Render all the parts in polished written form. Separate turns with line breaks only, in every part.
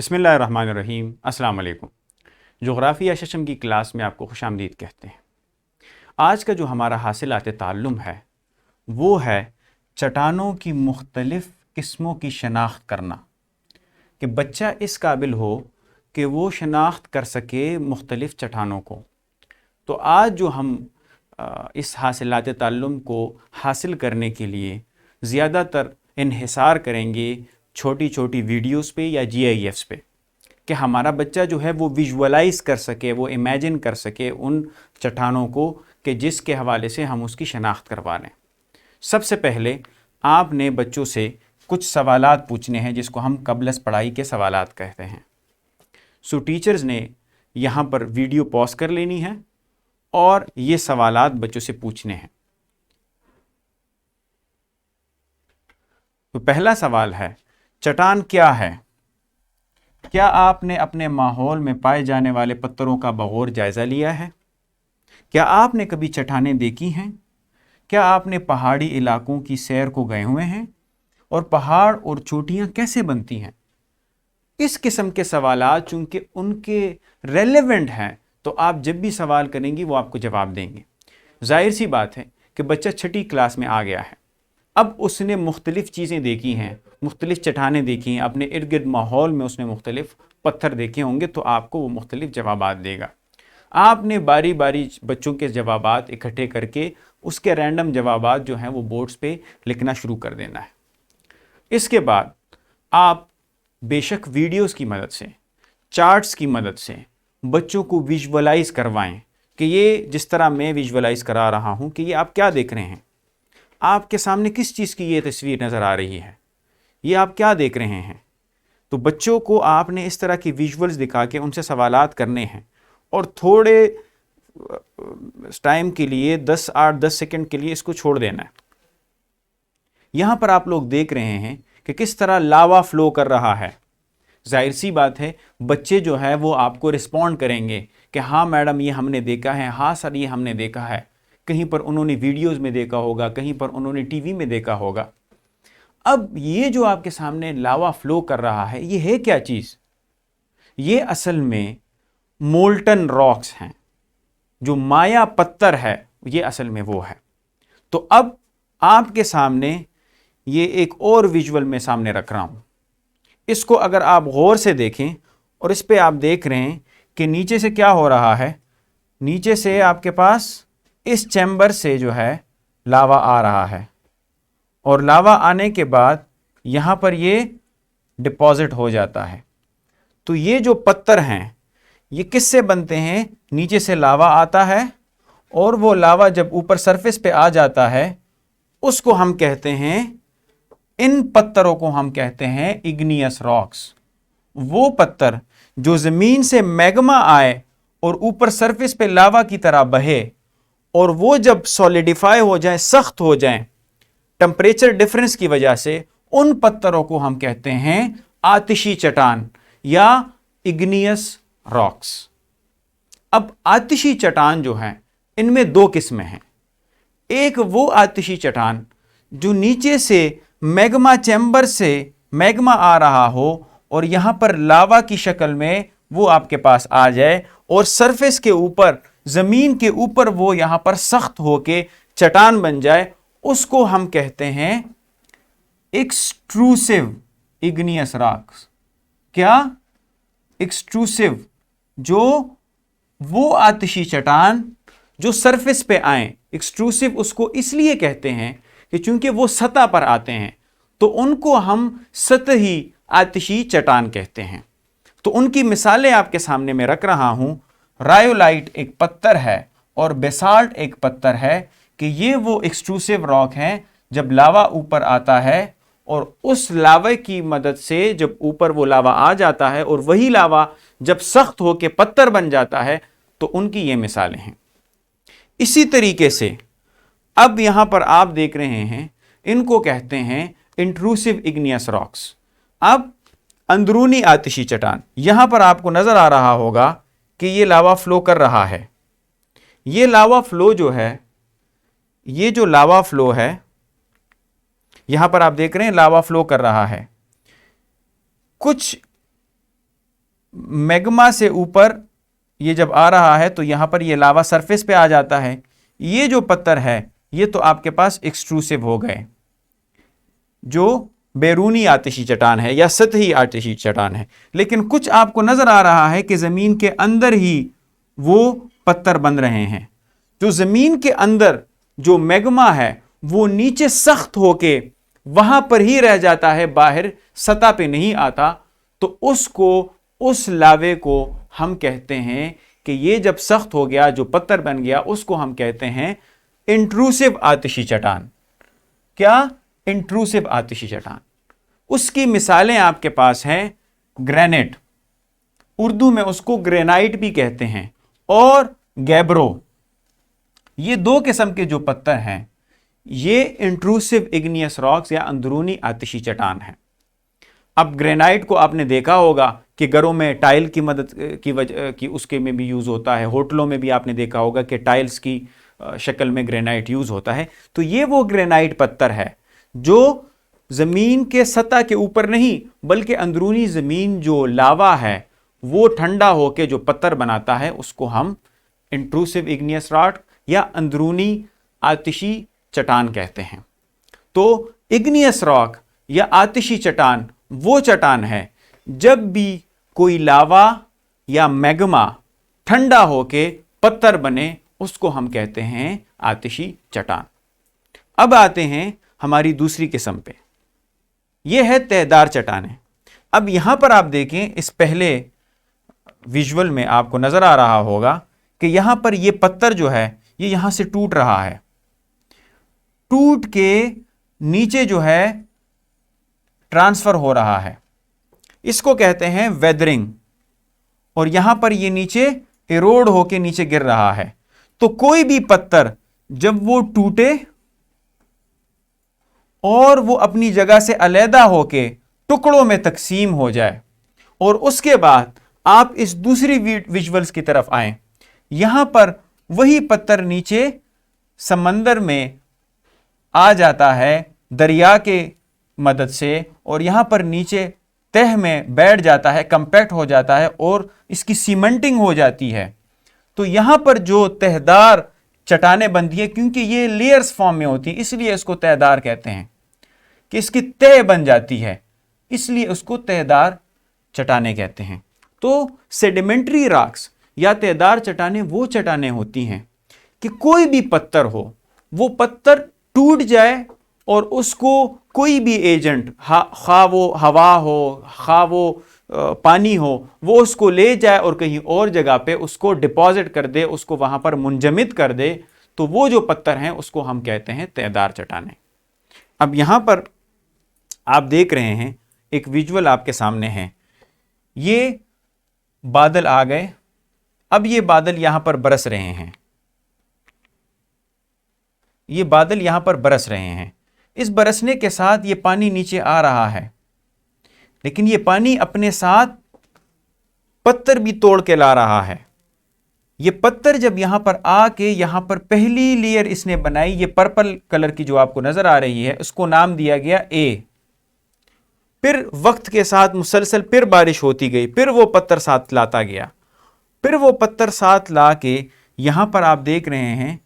बिस्मिल्लाहिर्रहमानिर्रहीम। अस्सलाम वालेकुम। जोग्राफ़िया सेशन की क्लास में आपको खुशामदीद कहते हैं। आज का जो हमारा हासिलात ताल्लुम है वो है चट्टानों की मुख्तलिफ़ किस्मों की शनाख्त करना, कि बच्चा इस काबिल हो कि वो शनाख्त कर सके मुख्तलिफ़ चट्टानों को। तो आज जो हम इस हासिलात ताल्लुम को हासिल करने के लिए ज़्यादातर इन्हिसार करेंगे छोटी छोटी वीडियोस पे या GIFs पे, कि हमारा बच्चा जो है वो विजुअलाइज़ कर सके, वो इमेजिन कर सके उन चट्टानों को, कि जिसके हवाले से हम उसकी शनाख्त करवा लें। सबसे पहले आपने बच्चों से कुछ सवालात पूछने हैं जिसको हम कबलस पढ़ाई के सवालात कहते हैं। सो टीचर्स ने यहाँ पर वीडियो पॉज कर लेनी है और ये सवालात बच्चों से पूछने हैं। तो पहला सवाल है, चट्टान क्या है? क्या आपने अपने माहौल में पाए जाने वाले पत्थरों का बगौर जायज़ा लिया है? क्या आपने कभी चट्टानें देखी हैं? क्या आपने पहाड़ी इलाकों की सैर को गए हुए हैं? और पहाड़ और चोटियाँ कैसे बनती हैं? इस किस्म के सवालात चूँकि उनके रेलेवेंट हैं, तो आप जब भी सवाल करेंगी वो आपको जवाब देंगे। जाहिर सी बात है कि बच्चा छठी क्लास में आ गया है, अब उसने मुख्तलिफ़ चीज़ें देखी हैं, मुख्तलिफ़ चट्टानें देखी हैं, अपने इर्द गिर्द माहौल में उसने मुख्तलिफ़ पत्थर देखे होंगे, तो आपको वो मुख्तलिफ़ जवाबात देगा। आपने बारी बारी बच्चों के जवाबात इकट्ठे करके उसके रैंडम जवाबात जो हैं वो बोर्ड्स पे लिखना शुरू कर देना है। इसके बाद आप बेशक वीडियोस की मदद से, चार्ट्स की मदद से बच्चों को विजुअलाइज़ करवाएं, कि ये जिस तरह मैं विजुअलाइज़ करा रहा हूँ कि ये आप क्या देख रहे हैं, आपके सामने किस चीज़ की ये तस्वीर नज़र आ रही है, ये आप क्या देख रहे हैं। तो बच्चों को आपने इस तरह की विजुअल्स दिखा के उनसे सवालात करने हैं और थोड़े टाइम के लिए 10 सेकंड के लिए इसको छोड़ देना है। यहाँ पर आप लोग देख रहे हैं कि किस तरह लावा फ्लो कर रहा है। जाहिर सी बात है बच्चे जो है वो आपको रिस्पॉन्ड करेंगे कि हाँ मैडम ये हमने देखा है, हाँ सर ये हमने देखा है। कहीं पर उन्होंने वीडियोस में देखा होगा, कहीं पर उन्होंने टीवी में देखा होगा। अब ये जो आपके सामने लावा फ्लो कर रहा है, ये है क्या चीज़? ये असल में मोल्टन रॉक्स हैं, जो माया पत्थर है, ये असल में वो है। तो अब आपके सामने ये एक और विजुअल में सामने रख रहा हूं। इसको अगर आप गौर से देखें और इस पे आप देख रहे हैं कि नीचे से क्या हो रहा है। नीचे से आपके पास इस चैम्बर से जो है लावा आ रहा है, और लावा आने के बाद यहाँ पर ये डिपॉजिट हो जाता है। तो ये जो पत्थर हैं ये किससे बनते हैं? नीचे से लावा आता है और वो लावा जब ऊपर सरफेस पे आ जाता है उसको हम कहते हैं, इन पत्थरों को हम कहते हैं इग्नियस रॉक्स। वो पत्थर जो ज़मीन से मैग्मा आए और ऊपर सरफेस पे लावा की तरह बहे, और वो जब सॉलिडिफाई हो जाए, सख्त हो जाए टेम्परेचर डिफरेंस की वजह से, उन पत्थरों को हम कहते हैं आतिशी चट्टान या इग्नियस रॉक्स। अब आतिशी चट्टान जो है इनमें दो किस्में हैं। एक वो आतिशी चट्टान जो नीचे से मैग्मा चैम्बर से मैग्मा आ रहा हो और यहां पर लावा की शक्ल में वो आपके पास आ जाए और सरफेस के ऊपर, जमीन के ऊपर वो यहां पर सख्त होके चट्टान बन जाए, उसको हम कहते हैं एक्सट्रूसिव इग्नियस रॉक्स। क्या? एक्सट्रूसिव, जो वो आतिशी चट्टान जो सरफेस पे आए। एक्सट्रूसिव उसको इसलिए कहते हैं कि चूंकि वो सतह पर आते हैं, तो उनको हम सतही आतिशी चट्टान कहते हैं। तो उनकी मिसालें आपके सामने मैं रख रहा हूं। रायोलाइट एक पत्थर है और बेसाल्ट एक पत्थर है, कि ये वो एक्सट्रूसिव रॉक हैं जब लावा ऊपर आता है और उस लावे की मदद से जब ऊपर वो लावा आ जाता है और वही लावा जब सख्त होकर पत्थर बन जाता है, तो उनकी ये मिसालें हैं। इसी तरीके से अब यहां पर आप देख रहे हैं, इनको कहते हैं इंट्रूसिव इग्नियस रॉक्स। अब अंदरूनी आतिशी चट्टान, यहां पर आपको नजर आ रहा होगा कि ये लावा फ्लो कर रहा है। ये लावा फ्लो जो है, ये जो लावा फ्लो है, यहां पर आप देख रहे हैं लावा फ्लो कर रहा है। कुछ मैग्मा से ऊपर ये जब आ रहा है तो यहाँ पर ये लावा सरफेस पे आ जाता है। ये जो पत्थर है ये तो आपके पास एक्सट्रूसिव हो गए, जो बैरूनी आतिशी चट्टान है या सतही आतिशी चट्टान है। लेकिन कुछ आपको नजर आ रहा है कि जमीन के अंदर ही वो पत्थर बन रहे हैं। जो जमीन के अंदर जो मैग्मा है वो नीचे सख्त होके वहां पर ही रह जाता है, बाहर सतह पे नहीं आता। तो उसको, उस लावे को हम कहते हैं कि ये जब सख्त हो गया, जो पत्थर बन गया, उसको हम कहते हैं इंट्रूसिव आतिशी चट्टान। क्या? इंट्रूसिव आतिशी चट्टान। उसकी मिसालें आपके पास हैं ग्रेनाइट, उर्दू में उसको ग्रेनाइट भी कहते हैं, और गैब्रो। ये दो किस्म के जो पत्थर हैं ये इंट्रूसिव इग्नियस रॉक्स या अंदरूनी आतिशी चट्टान है। अब ग्रेनाइट को आपने देखा होगा कि घरों में टाइल की मदद की वजह की उसके में भी यूज़ होता है। होटलों में भी आपने देखा होगा कि टाइल्स की शक्ल में ग्रेनाइट यूज़ होता है। तो ये वो ग्रेनाइट पत्थर है जो ज़मीन के सतह के ऊपर नहीं बल्कि अंदरूनी ज़मीन जो लावा है वो ठंडा होकर जो पत्थर बनाता है उसको हम इंट्रूसिव इग्नियस रॉक या अंदरूनी आतिशी चट्टान कहते हैं। तो इग्नियस रॉक या आतिशी चट्टान वो चट्टान है जब भी कोई लावा या मैग्मा ठंडा होके पत्थर बने, उसको हम कहते हैं आतिशी चट्टान। अब आते हैं हमारी दूसरी किस्म पे, यह है तहदार चट्टानें। अब यहां पर आप देखें, इस पहले विजुअल में आपको नजर आ रहा होगा कि यहां पर यह पत्थर जो है ये यहां से टूट रहा है, टूट के नीचे जो है ट्रांसफर हो रहा है, इसको कहते हैं वेदरिंग। और यहां पर ये नीचे इरोड होके नीचे गिर रहा है। तो कोई भी पत्थर जब वो टूटे और वो अपनी जगह से अलहदा होके टुकड़ों में तकसीम हो जाए और उसके बाद आप इस दूसरी विजुअल्स की तरफ आए, यहां पर वही पत्थर नीचे समंदर में आ जाता है दरिया के मदद से और यहां पर नीचे तह में बैठ जाता है, कंपैक्ट हो जाता है और इसकी सीमेंटिंग हो जाती है। तो यहां पर जो तहदार चट्टानें बनती है, क्योंकि ये लेयर्स फॉर्म में होती है इसलिए इसको तहदार कहते हैं कि इसकी तह बन जाती है, इसलिए उसको तहदार चट्टानें कहते हैं। तो सेडिमेंट्री रॉक्स या तहदार चट्टानें वो चट्टानें होती हैं कि कोई भी पत्थर हो, वो पत्थर टूट जाए और उसको कोई भी एजेंट, खा वो हवा हो, खा वो पानी हो, वो उसको ले जाए और कहीं और जगह पे उसको डिपॉजिट कर दे, उसको वहां पर मुंजमिद कर दे, तो वो जो पत्थर हैं उसको हम कहते हैं तहदार चट्टानें। अब यहां पर आप देख रहे हैं एक विजुअल आपके सामने है, ये बादल आ गए। अब ये बादल यहां पर बरस रहे हैं, ये बादल यहां पर बरस रहे हैं। इस बरसने के साथ ये पानी नीचे आ रहा है, लेकिन ये पानी अपने साथ पत्थर भी तोड़ के ला रहा है। ये पत्थर जब यहां पर आके यहां पर पहली लेयर इसने बनाई, ये पर्पल कलर की जो आपको नजर आ रही है, उसको नाम दिया गया ए। फिर वक्त के साथ मुसलसल फिर बारिश होती गई, फिर वो पत्थर साथ लाता गया, फिर वो पत्थर साथ ला के यहां पर आप देख रहे हैं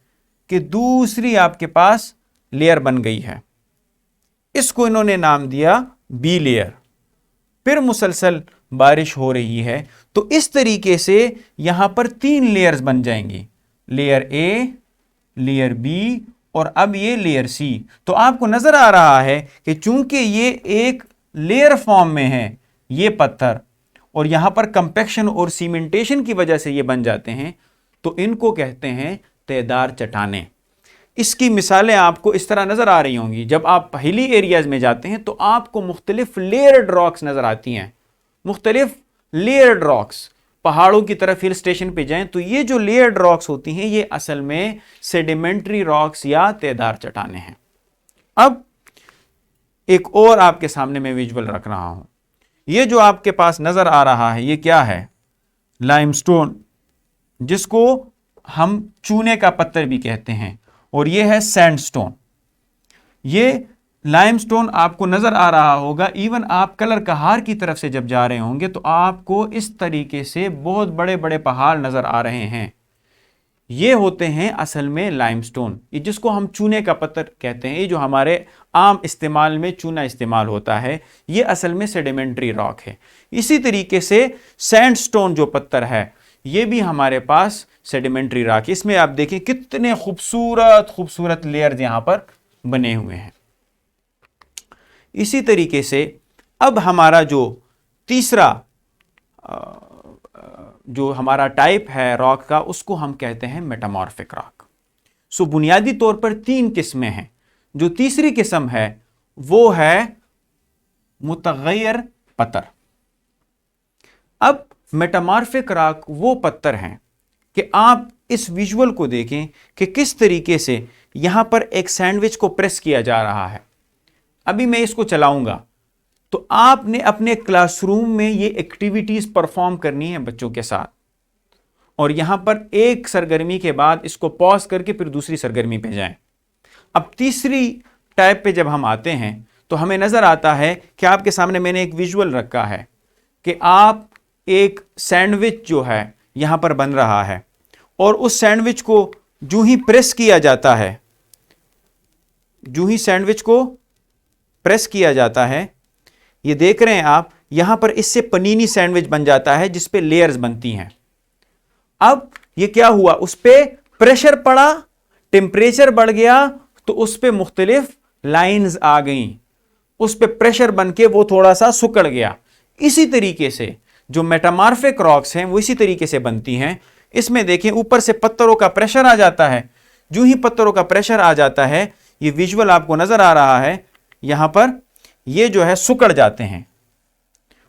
कि दूसरी आपके पास लेयर बन गई है, इसको इन्होंने नाम दिया बी लेयर। फिर मुसलसल बारिश हो रही है, तो इस तरीके से यहां पर 3 लेयर्स बन जाएंगी, लेयर ए, लेयर बी और अब ये लेयर सी। तो आपको नजर आ रहा है कि चूंकि ये एक लेयर फॉर्म में है ये पत्थर, और यहां पर कंपैक्शन और सीमेंटेशन की वजह से ये बन जाते हैं, तो इनको कहते हैं तहदार चट्टानें। इसकी मिसालें आपको इस तरह नजर आ रही होंगी। जब आप हिली एरियाज में जाते हैं तो आपको मुख्तलिफ लेयर्ड रॉक्स नजर आती हैं, मुख्तलिफ लेयर्ड रॉक्स। पहाड़ों की तरफ हिल स्टेशन पे जाएं तो ये जो लेयर्ड रॉक्स होती हैं ये असल में सेडिमेंट्री रॉक्स या तहदार चट्टानें हैं। अब एक और आपके सामने मैं विजुअल रख रहा हूं, ये जो आपके पास नजर आ रहा है ये क्या है? लाइमस्टोन, जिसको हम चूने का पत्थर भी कहते हैं, और ये है सैंडस्टोन। ये लाइमस्टोन आपको नजर आ रहा होगा, इवन आप कलर कहार की तरफ से जब जा रहे होंगे तो आपको इस तरीके से बहुत बड़े बड़े पहाड़ नजर आ रहे हैं। ये होते हैं असल में लाइमस्टोन, ये जिसको हम चूने का पत्थर कहते हैं, ये जो हमारे आम इस्तेमाल में चूना इस्तेमाल होता है, ये असल में सेडिमेंट्री रॉक है। इसी तरीके से सैंडस्टोन जो पत्थर है ये भी हमारे पास सेडिमेंट्री रॉक है। इसमें आप देखें कितने खूबसूरत खूबसूरत लेयर्स यहां पर बने हुए हैं। इसी तरीके से अब हमारा जो तीसरा जो हमारा टाइप है रॉक का, उसको हम कहते हैं मेटामॉर्फिक रॉक। सो बुनियादी तौर पर तीन किस्में हैं। जो तीसरी किस्म है वो है मुतगय्यर पत्थर। अब मेटामॉर्फिक रॉक वो पत्थर हैं कि आप इस विजुअल को देखें कि किस तरीके से यहां पर एक सैंडविच को प्रेस किया जा रहा है। अभी मैं इसको चलाऊंगा तो आपने अपने क्लासरूम में ये एक्टिविटीज परफॉर्म करनी है बच्चों के साथ, और यहां पर एक सरगर्मी के बाद इसको पॉज करके फिर दूसरी सरगर्मी पे जाएं। अब तीसरी टाइप पे जब हम आते हैं तो हमें नजर आता है कि आपके सामने मैंने एक विजुअल रखा है कि आप एक सैंडविच जो है यहां पर बन रहा है, और उस सैंडविच को जो ही प्रेस किया जाता है, जो ही सैंडविच को प्रेस किया जाता है, ये देख रहे हैं आप, यहां पर इससे पनीनी सैंडविच बन जाता है जिस पे लेयर्स बनती हैं। अब ये क्या हुआ, उस पे प्रेशर पड़ा, टेम्परेचर बढ़ गया, तो उस पे मुख्तलिफ लाइंस आ गई, उस पे प्रेशर बन के वो थोड़ा सा सुकड़ गया। इसी तरीके से जो मेटामॉर्फिक रॉक्स हैं वो इसी तरीके से बनती हैं। इसमें देखें ऊपर से पत्थरों का प्रेशर आ जाता है, जो ही पत्थरों का प्रेशर आ जाता है, ये विजुअल आपको नजर आ रहा है, यहां पर ये जो है सुकड़ जाते हैं।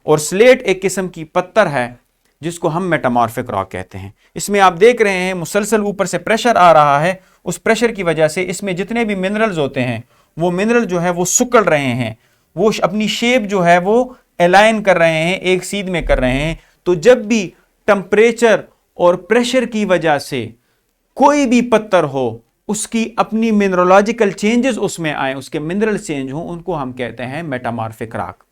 और स्लेट एक किस्म की पत्थर है जिसको हम मेटामॉर्फिक रॉक कहते हैं। इसमें आप देख रहे हैं मुसलसल ऊपर से प्रेशर आ रहा है, उस प्रेशर की वजह से इसमें जितने भी मिनरल्स होते हैं वो मिनरल जो है वो सुकड़ रहे हैं, वो अपनी शेप जो है वो अलाइन कर रहे हैं, एक सीध में कर रहे हैं। तो जब भी टेम्परेचर और प्रेशर की वजह से कोई भी पत्थर हो, उसकी अपनी मिनरोलॉजिकल चेंजेस उसमें आए, उसके मिनरल चेंज हो, उनको हम कहते हैं मेटामॉर्फिक रॉक।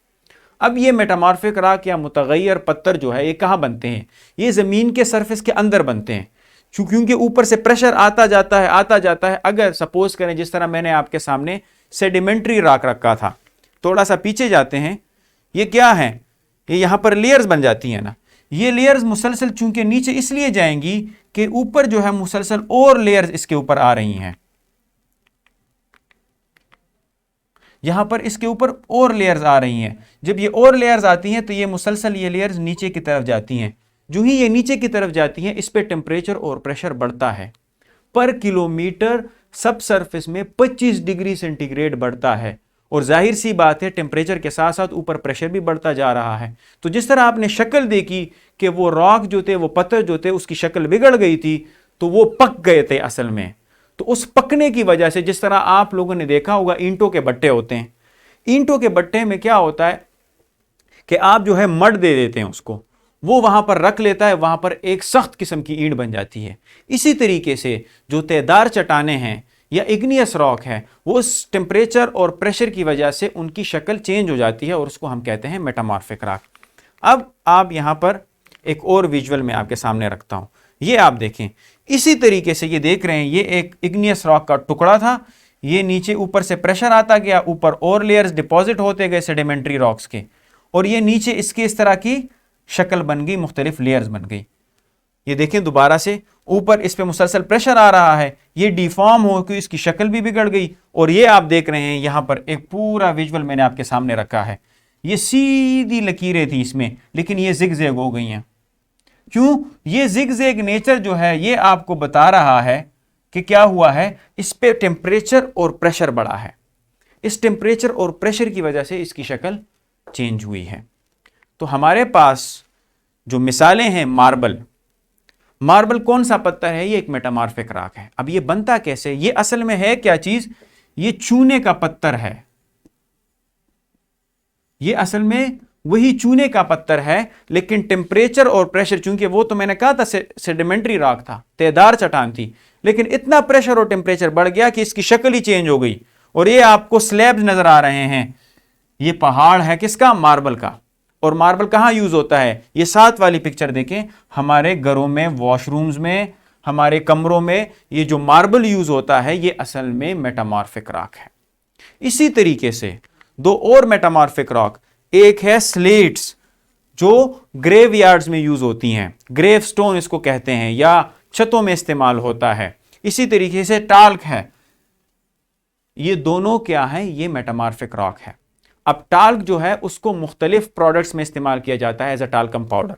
अब ये मेटामॉर्फिक रॉक या मुतगय्यर पत्थर जो है ये कहां बनते हैं, ये जमीन के सरफेस के अंदर बनते हैं, क्योंकि ऊपर से प्रेशर आता जाता है आता जाता है। अगर सपोज करें जिस तरह मैंने आपके सामने सेडिमेंट्री रॉक रखा था, थोड़ा सा पीछे जाते हैं, ये क्या है, ये यहां पर लेयर्स बन जाती है ना, ये लेयर्स मुसलसल चूंकि नीचे इसलिए जाएंगी कि ऊपर जो है मुसलसल और लेयर्स इसके ऊपर आ रही हैं, यहां पर इसके ऊपर और लेयर्स आ रही हैं। जब ये और लेयर्स आती हैं तो ये मुसलसल ये लेयर्स नीचे की तरफ जाती हैं। जो ही ये नीचे की तरफ जाती हैं, इस पे टेम्परेचर और प्रेशर बढ़ता है। पर किलोमीटर सब सरफेस में 25 डिग्री सेंटीग्रेड बढ़ता है, और जाहिर सी बात है टेम्परेचर के साथ साथ ऊपर प्रेशर भी बढ़ता जा रहा है। तो जिस तरह आपने शक्ल देखी कि वो रॉक जो थे, वो पत्थर जो थे, उसकी शक्ल बिगड़ गई थी, तो वो पक गए थे असल में। तो उस पकने की वजह से, जिस तरह आप लोगों ने देखा होगा ईंटों के भट्टे होते हैं, ईंटों के भट्टे में क्या होता है कि आप जो है मड दे देते हैं उसको, वो वहां पर रख लेता है, वहां पर एक सख्त किस्म की ईंट बन जाती है। इसी तरीके से जो तेदार चट्टानें हैं या इग्नियस रॉक है, वो उस टेम्परेचर और प्रेशर की वजह से उनकी शक्ल चेंज हो जाती है, और उसको हम कहते हैं मेटामॉर्फिक रॉक। अब आप यहां पर एक और विजुअल में आपके सामने रखता हूं, ये आप देखें। इसी तरीके से ये देख रहे हैं, ये एक इग्नियस रॉक का टुकड़ा था, ये नीचे ऊपर से प्रेशर आता गया, ऊपर और लेयर्स डिपॉजिट होते गए सेडिमेंट्री रॉक्स के, और ये नीचे इसकी इस तरह की शक्ल बन गई, मुख्तलिफ लेयर्स बन गई। ये देखें दोबारा से ऊपर इस पे मुसलसल प्रेशर आ रहा है, ये डिफॉर्म होकर इसकी शक्ल भी बिगड़ गई, और ये आप देख रहे हैं यहां पर एक पूरा विजुअल मैंने आपके सामने रखा है। ये सीधी लकीरें थी इसमें, लेकिन ये जिग-जैग हो गई हैं। क्यों? ये जिग-जैग नेचर जो है ये आपको बता रहा है कि क्या हुआ है, इस पे टेम्परेचर और प्रेशर बढ़ा है। इस टेम्परेचर और प्रेशर की वजह से इसकी शक्ल चेंज हुई है। तो हमारे पास जो मिसालें हैं, मार्बल कौन सा पत्थर है, ये एक मेटामॉर्फिक रॉक है। अब ये बनता कैसे, ये असल में है क्या चीज, ये चूने का पत्थर है। ये असल में वही चूने का पत्थर है, लेकिन टेम्परेचर और प्रेशर, चूंकि वो तो मैंने कहा था सेडिमेंट्री रॉक था, तेदार चट्टान थी, लेकिन इतना प्रेशर और टेम्परेचर बढ़ गया कि इसकी शक्ल ही चेंज हो गई, और ये आपको स्लैब्स नजर आ रहे हैं, ये पहाड़ है किसका? मार्बल का। और मार्बल कहाँ यूज होता है? ये साथ वाली पिक्चर देखें, हमारे घरों में, वॉशरूम्स में, हमारे कमरों में ये जो मार्बल यूज होता है ये असल में मेटामॉर्फिक रॉक है। इसी तरीके से दो और मेटामॉर्फिक रॉक, एक है स्लेट्स जो ग्रेवयार्ड्स में यूज होती हैं, ग्रेव स्टोन इसको कहते हैं, या छतों में इस्तेमाल होता है। इसी तरीके से टाल्क है। ये दोनों क्या है? ये मेटामॉर्फिक रॉक है। अब टाल्क जो है उसको मुख्तलिफ प्रोडक्ट्स में इस्तेमाल किया जाता है एज अ टाल्कम पाउडर।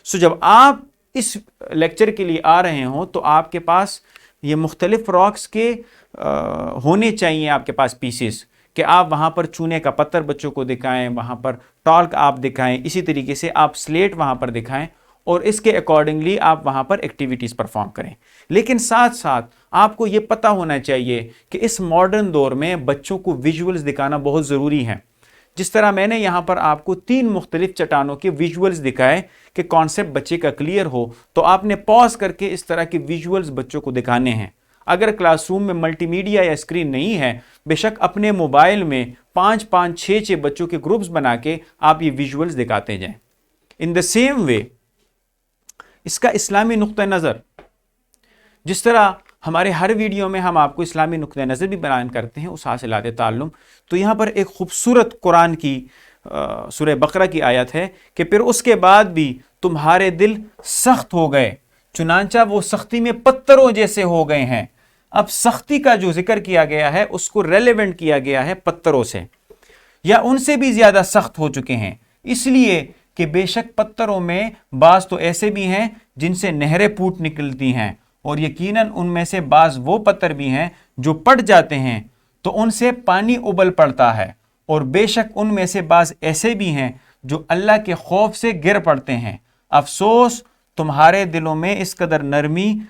सो जब आप इस लेक्चर के लिए आ रहे हो तो आपके पास ये मुख्तलिफ रॉक्स के होने चाहिए आपके पास पीसेस, कि आप वहाँ पर चूने का पत्थर बच्चों को दिखाएं, वहाँ पर टाल्क आप दिखाएं, इसी तरीके से आप स्लेट वहाँ पर दिखाएं और इसके अकॉर्डिंगली आप वहाँ पर एक्टिविटीज़ परफॉर्म करें। लेकिन साथ साथ आपको ये पता होना चाहिए कि इस मॉडर्न दौर में बच्चों को विजुअल्स दिखाना बहुत ज़रूरी है। जिस तरह मैंने यहाँ पर आपको 3 मुख्तलिफ चट्टानों के विजुअल्स दिखाए कि कॉन्सेप्ट बच्चे का क्लियर हो, तो आपने पॉज करके इस तरह के विजुअल्स बच्चों को दिखाने हैं। अगर क्लासरूम में मल्टीमीडिया या स्क्रीन नहीं है, बेशक अपने मोबाइल में 5-5, 6-6 बच्चों के ग्रुप्स बना के आप ये विजुअल्स दिखाते जाएं। इन द सेम वे इसका इस्लामी नुक्ता नज़र, जिस तरह हमारे हर वीडियो में हम आपको इस्लामी नुक्ता नज़र भी बयान करते हैं उस हासिलात ताल्लुम, तो यहाँ पर एक खूबसूरत कुरान की सूरह बकरा की आयत है कि फिर उसके बाद भी तुम्हारे दिल सख्त हो गए, चुनांचा वो सख्ती में पत्थरों जैसे हो गए हैं। अब सख्ती का जो जिक्र किया गया है उसको रेलेवेंट किया गया है पत्थरों से, या उनसे भी ज्यादा सख्त हो चुके हैं, इसलिए कि बेशक पत्थरों में बाज तो ऐसे भी हैं जिनसे नहरें फूट निकलती हैं, और यकीनन उनमें से बाज वो पत्थर भी हैं जो पट जाते हैं तो उनसे पानी उबल पड़ता है, और बेशक उनमें से बाज ऐसे भी हैं जो अल्लाह के खौफ से गिर पड़ते हैं। अफसोस तुम्हारे दिलों में इस कदर नरमी,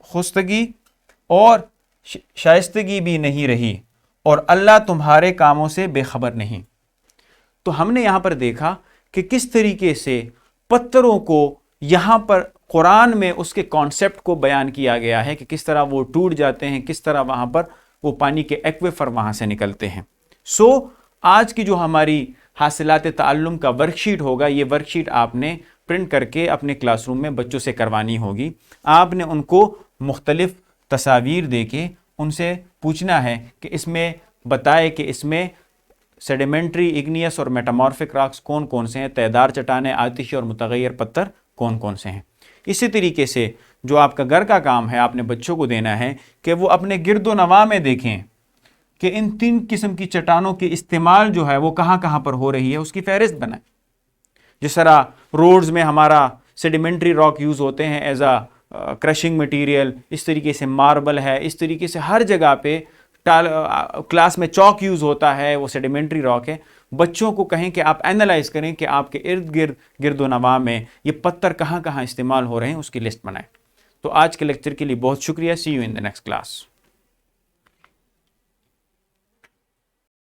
खुस्तगी और शाइस्तगी भी नहीं रही, और अल्लाह तुम्हारे कामों से बेखबर नहीं। तो हमने यहां पर देखा कि किस तरीके से पत्थरों को यहां पर कुरान में उसके कॉन्सेप्ट को बयान किया गया है कि किस तरह वो टूट जाते हैं, किस तरह वहां पर वो पानी के एक्वेफर वहां से निकलते हैं। सो आज की जो हमारी हासिलात ताल्लुम का वर्कशीट होगा, ये वर्कशीट आपने प्रिंट करके अपने क्लासरूम में बच्चों से करवानी होगी। आपने उनको मुख्तलिफ तस्वीर दे के उनसे पूछना है कि इसमें बताए कि इसमें सेडिमेंट्री, इग्नियस और मेटामॉर्फिक रॉक्स कौन कौन से हैं, तयदार चट्टानें, आतिशी और मुतगय्यर पत्थर कौन कौन से हैं। इसी तरीके से जो आपका घर का काम है आपने बच्चों को देना है कि वो अपने गिरदो नवा में देखें कि इन 3 किस्म की चट्टानों के इस्तेमाल जो है वो कहाँ कहाँ पर हो रही है, उसकी फहरिस्त बनाएं। जिस तरह रोड्स में हमारा सेडिमेंट्री रॉक यूज़ होते हैं एज आ क्रशिंग मटेरियल, इस तरीके से मार्बल है, इस तरीके से हर जगह पे क्लास में चौक यूज़ होता है, वो सेडिमेंट्री रॉक है। बच्चों को कहें कि आप एनालाइज करें कि आपके इर्द गिर्द गिरदो नवा में ये पत्थर कहाँ कहाँ इस्तेमाल हो रहे हैं, उसकी लिस्ट बनाएं। तो आज के लेक्चर के लिए बहुत शुक्रिया। See you in the next class.